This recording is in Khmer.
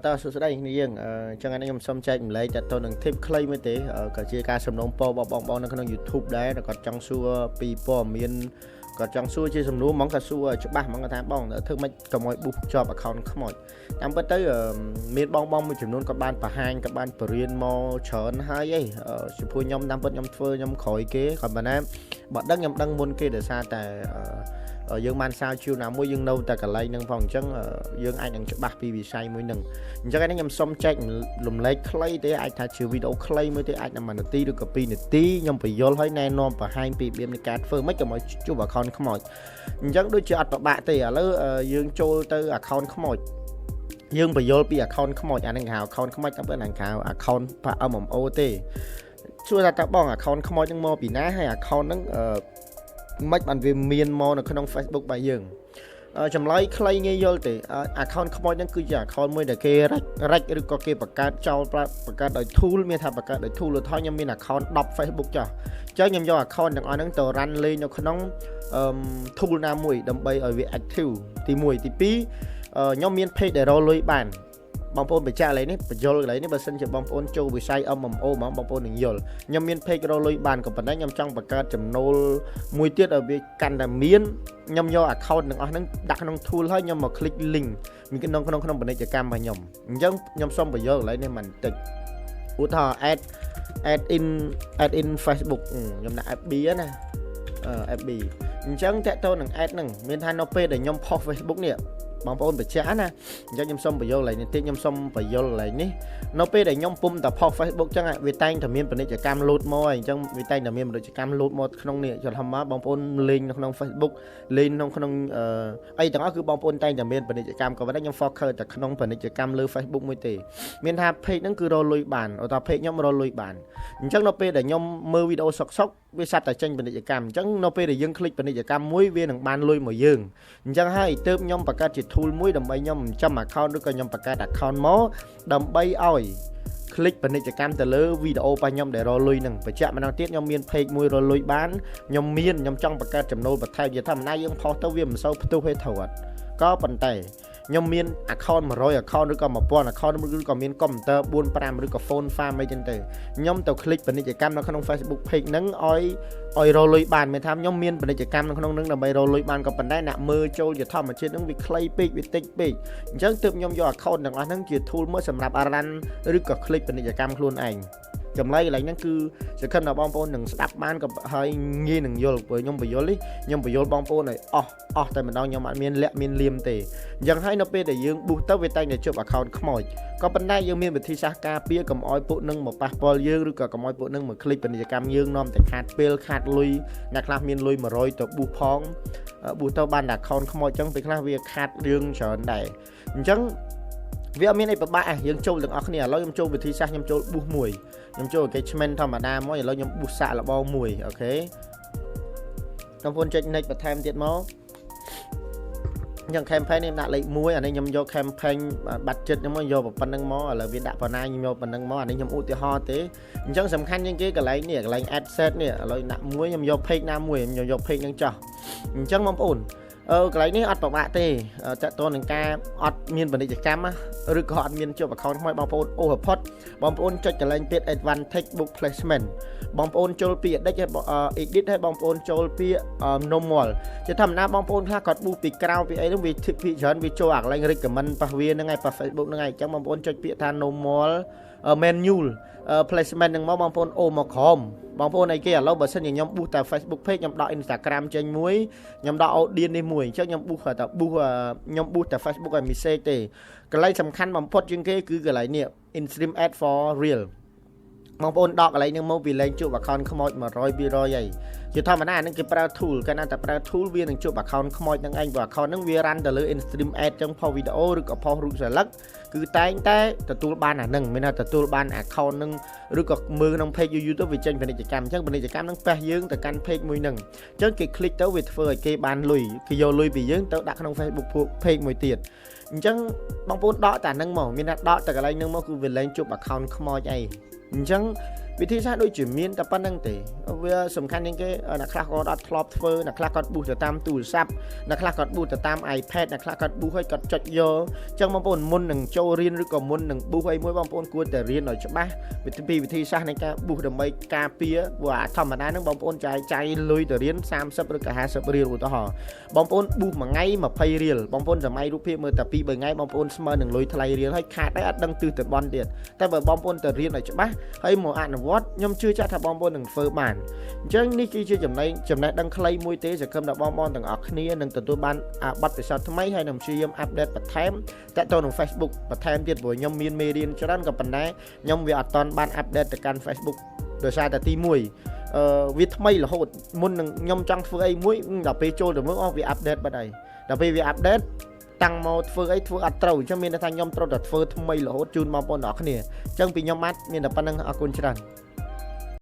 តើសួស្តីនេះយើងចឹងថ្ងៃនេះខ្ញុំសូមចែកម្លែកតទៅនឹង tip ខ្លីមួយទេក៏ជាការសំណូមពរបងនៅក្នុង YouTube ដែរគាត់ចង់សួរពីព័ត៌មានគាត់ចង់សួរជាសំណួរហ្មងគាត់សួរច្បាស់ហ្មងគាត់ថាបងធ្វើម៉េចកុំឲ្យប៊ូសជាប់ account ខ្មោចតាមពិតទៅមានបងមួយចំនួនគាត់បានបង្ហាញគាត់បានបរៀនមកច្រើនហើយចំពោះខ្ញុំតាមពិតខ្ញុំធ្វើខ្ញុំក្រោយគេគាត់ប៉ុន្តែបើដឹងខ្ញុំដឹងមុនគេដោយសារតែយើងបានសាវជឿណាមួយយើងនៅតែកន្លែងហ្នឹងផងអញ្ចឹងយើងអាចនឹងច្បាស់ពីវិស័យមួយហ្នឹងអញ្ចឹងខ្ញុំសុំចែករំលែកខ្លីទេអាចថាជាវីដេអូខ្លីមួយទេអាចដល់1នាទីឬក៏2នាទីខ្ញុំបញ្យល់ឲ្យណែនាំបង្ហាញពីរបៀបនៃការធ្វើម៉េចកុំឲ្យជួប account ខ្មោចអញ្ចឹងដូចជាអត់ពិបាកទេឥឡូវយើងចូលទៅ account ខ្មោចយើងបញ្យល់ពី account ខ្មោចអាហ្នឹងគេហៅ account ខ្មោចតាមពិតហ្នឹងគេហៅ account MMO ទេសួរថាតើបង account ខ្មោចហ្នឹងមកពីណាហើយ account ហ្នឹងមិនបានវាមានមកនៅក្នុង Facebook របស់យើងចម្លើយខ្លីងាយយល់ទេ account ខ្មោចហ្នឹងគឺជា account មួយដែលគេរ៉ាច់ឬក៏គេបង្កើតចោលបង្កើតដោយ tool មានថាបង្កើតដោយ tool ឧទាហរណ៍ខ្ញុំមាន account 10 Facebook ចុះអញ្ចឹងខ្ញុំយក account ទាំងអស់ហ្នឹងទៅ run លេងនៅក្នុងtool ណាមួយដើម្បីឲ្យវា active ទី1ទី2ខ្ញុំមាន page ដែលរកលុយបានបងប្អូនបញ្ជាក់ឥឡូវនេះបញ្យល់ឥឡូវនេះបើសិនជាបងប្អូនចូលវិស័យ MMO ហ្មងបងប្អូននឹងយល់ខ្ញុំមាន page រកលុយបានក៏ប៉ុន្តែខ្ញុំចង់បង្កើតចំណូលមួយទៀតឲ្យវាកាន់តែមានខ្ញុំយក account ទាំងអស់ហ្នឹងដាក់ក្នុង tool ហើយខ្ញុំមក click link មានក្នុងពាណិជ្ជកម្មរបស់ខ្ញុំអញ្ចឹងខ្ញុំសូមបញ្យល់ឥឡូវនេះបន្តិចឧទាហរណ៍ add in Facebook ខ្ញុំដាក់ FB ណាFB អញ្ចឹងតើតើនឹង add ហ្នឹងមានថានៅពេលដែលខ្ញុំ post Facebook នេះបងប្អូនបញ្ជាក់ណាអញ្ចឹងខ្ញុំសូមបញ្យល់ឡើងនេះតិចខ្ញុំសូមបញ្យល់ឡើងនេះនៅពេលដែលខ្ញុំពុំតែ post Facebook អញ្ចឹងវាតែងតែមានពាណិជ្ជកម្ម load មកហើយអញ្ចឹងវាតែងតែមានពាណិជ្ជកម្ម load មកក្នុងនេះចុះថាមកបងប្អូនលេងនៅក្នុង Facebook លេងក្នុងអីទាំងអស់គឺបងប្អូនតែងតែមានពាណិជ្ជកម្មក៏ប៉ុន្តែខ្ញុំ focus តែក្នុងពាណិជ្ជកម្មលើ Facebook មួយទេមានថា page ហ្នឹងគឺរកលុយបានឧទាហរណ៍ page ខ្ញុំរកលុយបានអញ្ចឹងនៅពេលដែលខ្ញុំមើលវីដេអូសុកវាសាប់តែចេញពាណិជ្ជកម្មអញ្ចឹងនៅពេលដែលយើងคลิกពាណិជ្ជកម្មមួយវានឹងបានលុយមកយើងអញ្ចឹងហើយទើបខ្ញុំបង្កើតជា tool មួយដើម្បីខ្ញុំចំ account ឬក៏ខ្ញុំបង្កើត account មកដើម្បីឲ្យคลิกពាណិជ្ជកម្មទៅលើវីដេអូរបស់ខ្ញុំដែលរកលុយហ្នឹងបញ្ជាក់ម្ដងទៀតខ្ញុំមាន page មួយរកលុយបានខ្ញុំចង់បង្កើតចំណូលបន្ថែមជាធម្មតាយើងផុសទៅវាមិនសូវផ្ទុះទេត្រូវអត់ក៏ប៉ុន្តែខ្ញុំមាន account 100 account ឬក៏1000 account ឬក៏មានកុំព្យូទ័រ4 5ឬក៏ phone farm អីចឹងទៅខ្ញុំទៅ click ពាណិជ្ជកម្មនៅក្នុង Facebook page ហ្នឹងឲ្យរកលុយបានមានថាខ្ញុំមានពាណិជ្ជកម្មនៅក្នុងហ្នឹងដើម្បីរកលុយបានក៏ប៉ុន្តែអ្នកមើលចូលជាធម្មជាតិហ្នឹងវាខ្លីពេកវាតិចពេកអញ្ចឹងទើបខ្ញុំយក account ទាំងអស់ហ្នឹងជា tool មួយសម្រាប់ run ឬក៏ click ពាណិជ្ជកម្មខ្លួនឯងចម្លែកកន្លែងហ្នឹងគឺសង្ឃឹមថាបងប្អូននឹងស្ដាប់បានក៏ហើយងាយនឹងយល់ព្រោះខ្ញុំបញ្យល់នេះខ្ញុំបញ្យល់បងប្អូនឲ្យអស់តែម្ដងខ្ញុំអត់មានលាក់មានលៀមទេអញ្ចឹងហើយនៅពេលដែលយើង boost ទៅវាតែងតែជប់ account ខ្មោចក៏ប៉ុន្តែយើងមានវិធីសាស្ត្រការពារកុំឲ្យពួកនឹងមកប៉ះពាល់យើងឬក៏កុំឲ្យពួកនឹងមក click ពាណិជ្ជកម្មយើងនាំតែខាតពេលខាតលុយអ្នកខ្លះមានលុយ100ទៅ boost ផង boost ទៅបានតែ account ខ្មោចអញ្ចឹងពេលខ្លះវាខាតរឿងច្រើនដែរអញ្ចឹងវាអត់មានអីពិបាកយើងចូលទាំងអស់គ្នាឥឡូវខ្ញុំចូលវិធីសាស្ត្រខ្ញុំចូល boost មួយខ្ញុំចូល engagement ធម្មតាមួយឥឡូវខ្ញុំ boost សាកល្បងមួយអូខេបងប្អូនចុច next បន្ថែមទៀតមកអញ្ចឹង campaign នេះដាក់លេខ1អានេះខ្ញុំយក campaign បាត់ចិត្តខ្ញុំមកយកប៉ុណ្្នឹងមកឥឡូវវាដាក់ប៉ុណ្ណាខ្ញុំយកប៉ុណ្្នឹងមកអានេះខ្ញុំឧទាហរណ៍ទេអញ្ចឹងសំខាន់ជាងគេកន្លែងនេះកន្លែង ad set នេះឥឡូវដាក់មួយខ្ញុំយក page ណាមួយខ្ញុំយក page ហ្នឹងចោះអញ្ចឹងបងប្អូនកន្លែងនេះអត់ពិបាកទេតើតើនឹងការអត់មានពាណិជ្ជកម្មឬក៏អត់មានជាប់ account ថ្មីបងប្អូនអូផុតបងប្អូនចុចកន្លែងទៀត advantage book placement បងប្អូនចូលពី edit ឲ្យបងប្អូនចូលពី normal ជាធម្មតាបងប្អូនខ្លះគាត់ boost ពីក្រៅពីអីហ្នឹងវា tip ពីច្រើនវាចូលអាកន្លែង recommend ប៉ះវាហ្នឹងហើយប៉ះ Facebook ហ្នឹងហើយអញ្ចឹងបងប្អូនចុចពាក្យថា normal manual placement ហ្នឹងមកបងប្អូនអូមកក្រោមបងប្អូនអីគេឥឡូវបើសិនជាខ្ញុំ boost តែ Facebook page ខ្ញុំដក Instagram ចេញមួយខ្ញុំដក audience នេះមួយអញ្ចឹងខ្ញុំ boost តែ boost តែ Facebook ឲ្យ message ទេកន្លែងសំខាន់បំផុតជាងគេគឺកន្លែងនេះ in-stream ad for real បងប្អូនដកកន្លែងនេះមកវាលែងជួប account ខ្មោច 100 200 ហើយជាធម្មតាហ្នឹងគេប្រើ tool កាលណាតែប្រើ tool វានឹងជួប account ខ្មោចហ្នឹងឯងព្រោះ account ហ្នឹងវា run ទៅលើ in-stream ad ចឹង post video ឬក៏ post រូប select គឺតែងតែទទួលបានអាហ្នឹងមានថាទទួលបាន account ហ្នឹងឬក៏មើលក្នុង page YouTube ទៅវាចេញពាណិជ្ជកម្មអញ្ចឹងពាណិជ្ជកម្មហ្នឹងប៉ះយើងទៅកាន់ page មួយហ្នឹងអញ្ចឹងគេ click ទៅវាធ្វើឲ្យគេបានលុយគេយកលុយពីយើងទៅដាក់ក្នុង Facebook page មួយទៀតអញ្ចឹងបងប្អូនដកតែហ្នឹងមកមានថាដកតែកន្លែងហ្នឹងមកគឺវាលែងជួប account ខ្មោចអីអញ្ចឹង វិធីសាស្ត្រដូចជាមានតែប៉ុណ្្នឹងទេវាសំខាន់ជាងគេអ្នកខ្លះគាត់អត់ធ្លាប់ធ្វើអ្នកខ្លះគាត់ប៊ូសទៅតាមទូរស័ព្ទអ្នកខ្លះគាត់ប៊ូសទៅតាម iPad អ្នកខ្លះគាត់ប៊ូសឲ្យគាត់ចុចយកអញ្ចឹងបងប្អូនមុននឹងចូលរៀនឬក៏មុននឹងប៊ូសអីមួយបងប្អូនគួរតែរៀនឲ្យច្បាស់វិធីសាស្ត្រនៃការប៊ូសដើម្បីការពារព្រោះអាធម្មតាហ្នឹងបងប្អូនចាយលុយទៅរៀន30ឬក៏50រៀលឧទាហរណ៍បងប្អូនប៊ូសមួយថ្ងៃ20រៀលបងប្អូនសម័យរូបភាពមើលតែ2-3ថ្ងៃបងប្អូនស្មើនឹងលុយថ្លៃរៀលហើយខាតដែរអត់ដឹងទិសទៅបន់ទៀតតែបើបងប្អូនទៅរៀនឲ្យច្បាស់ហើយមកអនុវត្តខ្ញុំជឿចាស់ថាបងប្អូននឹងធ្វើបានអញ្ចឹងនេះគឺជាចំណេះដឹងខ្លីមួយទេសង្ឃឹមថាបងប្អូនទាំងអស់គ្នានឹងទទួលបានបទពិសោធន៍ថ្មីហើយនឹងព្យាយាមអាប់ដេតបន្ថែមតាក់ទងនឹង Facebook បន្ថែមទៀតព្រោះខ្ញុំមានមេរៀនច្រើនក៏ប៉ុន្តែខ្ញុំវាអត់ទាន់បានអាប់ដេតទៅកាន់ Facebook ដោយសារតែទី1វាថ្មីរហូតមុននឹងខ្ញុំចង់ធ្វើអីមួយដល់ពេលចូលទៅមើលវាអាប់ដេតបាត់ហើយដល់ពេលវាអាប់ដេតតាំងមកធ្វើអីធ្វើអត់ត្រូវអញ្ចឹងមានន័យថាខ្ញុំត្រូវតែធ្វើថ្មីរហូតជូនបងប្អូនទាំងអស់គ្នាអញ្ចឹងពីខ្ញុំបាទមានតែប៉ុណ្្នឹងអរគុណច្រើន